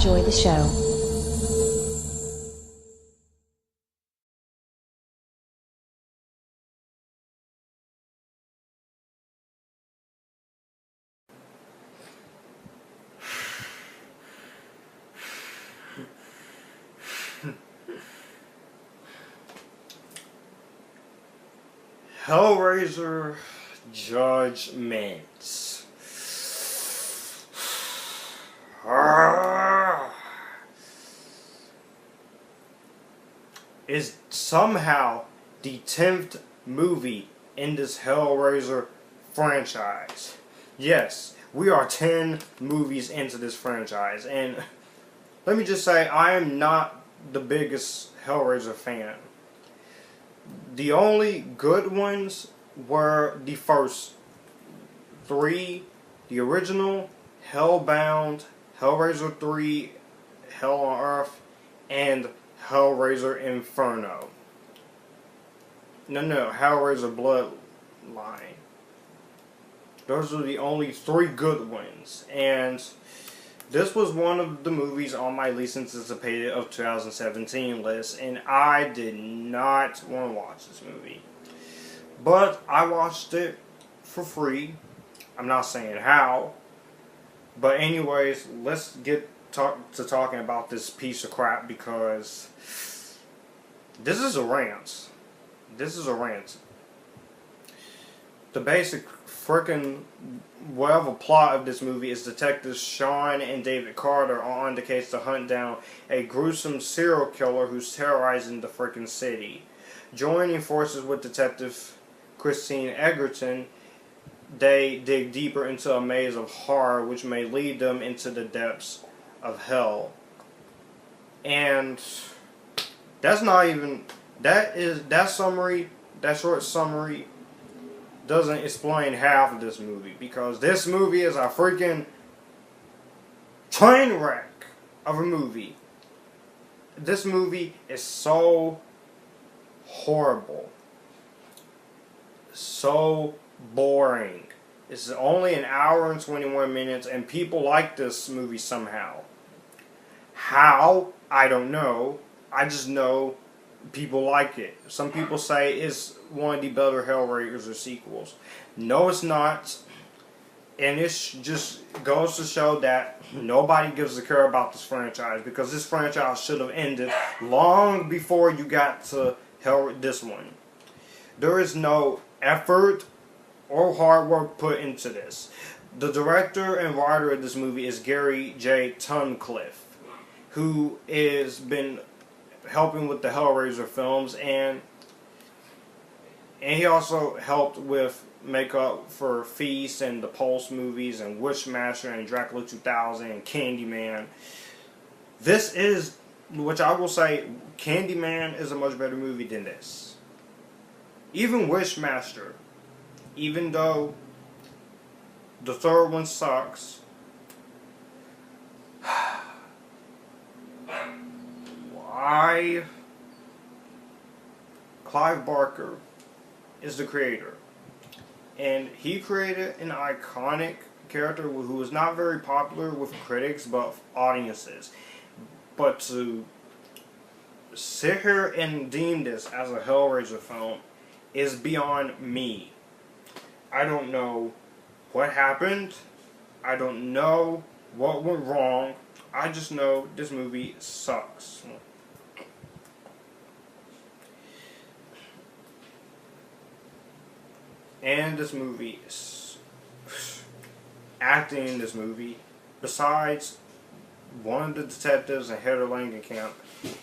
enjoy the show. Hellraiser Judgement. Is somehow the 10th movie in this Hellraiser franchise. Yes, we are 10 movies into this franchise, and let me just say, I am not the biggest Hellraiser fan. The only good ones were the first three, the original, Hellbound, Hellraiser 3, Hell on Earth, and Hellraiser Inferno. No, Hellraiser Bloodline. Those are the only three good ones, and this was one of the movies on my least anticipated of 2017 list, and I did not want to watch this movie. But I watched it for free. I'm not saying how. But anyways, let's get to talking about this piece of crap, because this is a rant. This is a rant. The basic frickin' whatever plot of this movie is detectives Sean and David Carter are on the case to hunt down a gruesome serial killer who's terrorizing the frickin' city. Joining forces with Detective Christine Egerton, they dig deeper into a maze of horror which may lead them into the depths of hell. And that's not even, that short summary doesn't explain half of this movie, because this movie is a freaking train wreck of a movie. This movie is so horrible, so boring. It's only an hour and 21 minutes, and people like this movie somehow. How? I don't know. I just know people like it. Some people say it's one of the better Hellraiser sequels. No, it's not. And this just goes to show that nobody gives a care about this franchise, because this franchise should have ended long before you got to this one. There is no effort or hard work put into this. The director and writer of this movie is Gary J. Tunnicliffe, who has been helping with the Hellraiser films, and he also helped with makeup for Feast and the Pulse movies and Wishmaster and Dracula 2000 and Candyman. This is, which I will say, Candyman is a much better movie than this. Even Wishmaster, even though the third one sucks, why? Clive Barker is the creator, and he created an iconic character who was not very popular with critics but audiences. But to sit here and deem this as a Hellraiser film is beyond me. I don't know what happened. I don't know what went wrong. I just know this movie sucks. And this movie, acting in this movie, besides one of the detectives and Heather Langenkamp,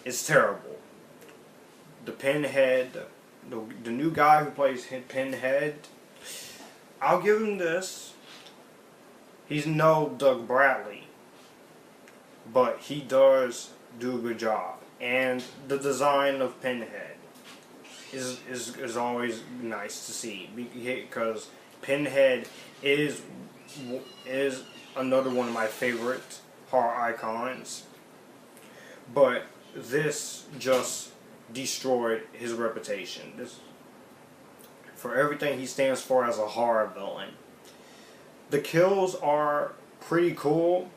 is terrible. The Pinhead, the new guy who plays Pinhead, I'll give him this. He's no Doug Bradley, but he does do a good job. And the design of Pinhead is always nice to see, because Pinhead is another one of my favorite horror icons. But this just destroyed his reputation. For everything he stands for as a horror villain. The kills are pretty cool.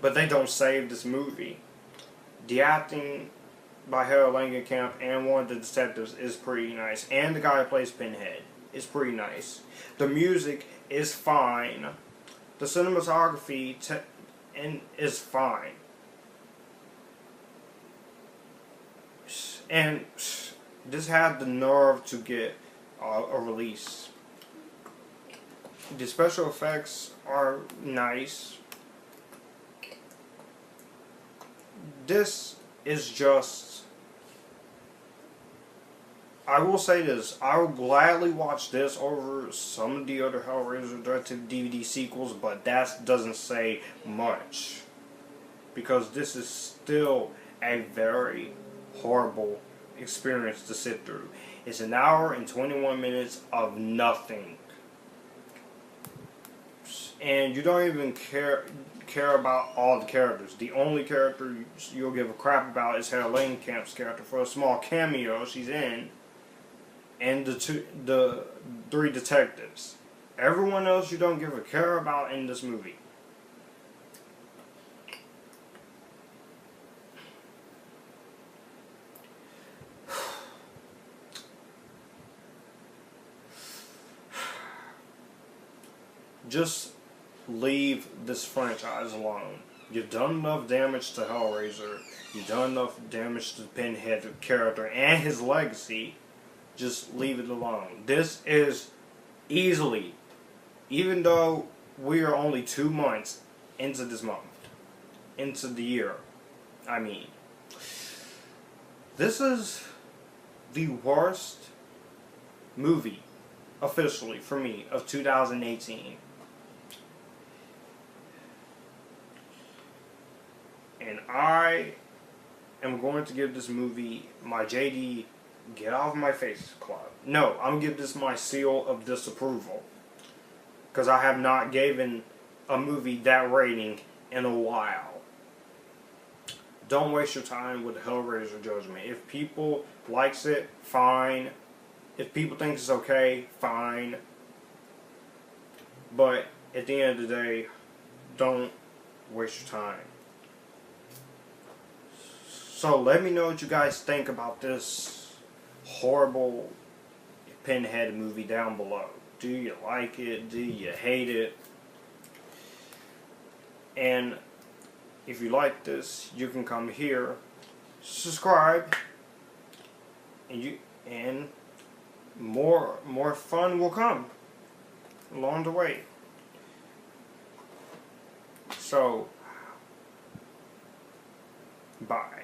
but they don't save this movie. The acting by Langenkamp and one of the detectives is pretty nice, and the guy who plays Pinhead is pretty nice. The music is fine. The cinematography is fine. And this had the nerve to get a release. The special effects are nice. This is just... I will say this, I would gladly watch this over some of the other Hellraiser direct-to-DVD sequels, but that doesn't say much. Because this is still a very horrible experience to sit through. It's an hour and 21 minutes of nothing. And you don't even care about all the characters. The only character you'll give a crap about is Langenkamp's character for a small cameo she's in. And the three detectives. Everyone else you don't give a care about in this movie. Just leave this franchise alone. You've done enough damage to Hellraiser. You've done enough damage to Pinhead, the character, and his legacy. Just leave it alone. This is easily, even though we are only 2 months into this month, into the year, I mean, this is the worst movie, officially, for me, of 2018. And I am going to give this movie my JD get off my face club. No, I'm going to give this my seal of disapproval. Because I have not given a movie that rating in a while. Don't waste your time with Hellraiser Judgement. If people likes it, fine. If people think it's okay, fine. But at the end of the day, don't waste your time. So let me know what you guys think about this horrible Pinhead movie down below. Do you like it? Do you hate it? And if you like this, you can come here, subscribe, and more fun will come along the way. So, bye.